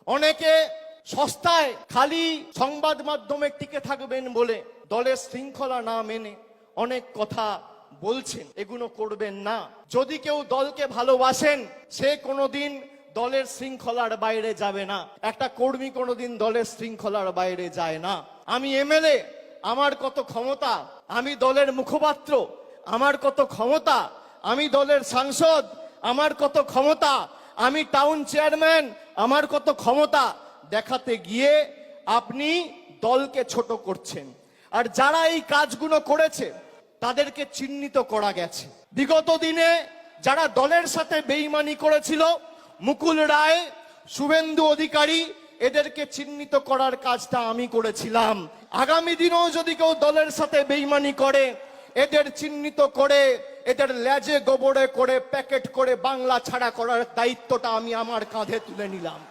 অনেকে সস্তায় খালি সংবাদ মাধ্যমে টিকে থাকবেন বলে দলের শৃঙ্খলা না মেনে অনেক কথা বলছেন, এগুলো করবেন না। যদি কেউ দলকে ভালোবাসেন সে কোনোদিন দলের শৃঙ্খলার বাইরে যাবে না। একটা কর্মী কোনোদিন দলের শৃঙ্খলার বাইরে যায় না। আমি এমএলএ, আমার কত ক্ষমতা, আমি দলের মুখপাত্র, আমার কত ক্ষমতা, আমি দলের সাংসদ, আমার কত ক্ষমতা, আমি টাউন চেয়ারম্যান, আমার কত ক্ষমতা দেখাতে গিয়ে আপনি দলকে ছোট করছেন। আর যারা এই কাজগুলো করেছে তাদেরকে চিহ্নিত করা গেছে। বিগত দিনে যারা দলের সাথে বেইমানি করেছিল, মুকুল রায়, শুভেন্দু অধিকারী, এদেরকে চিহ্নিত করার কাজটা আমি করেছিলাম। আগামী দিনেও যদি কেউ দলের সাথে বেইমানি করে এদের চিহ্নিত করে এদের লেজে গোবরে করে প্যাকেট করে বাংলা ছাড়া করার দায়িত্বটা আমি আমার কাঁধে তুলে নিলাম।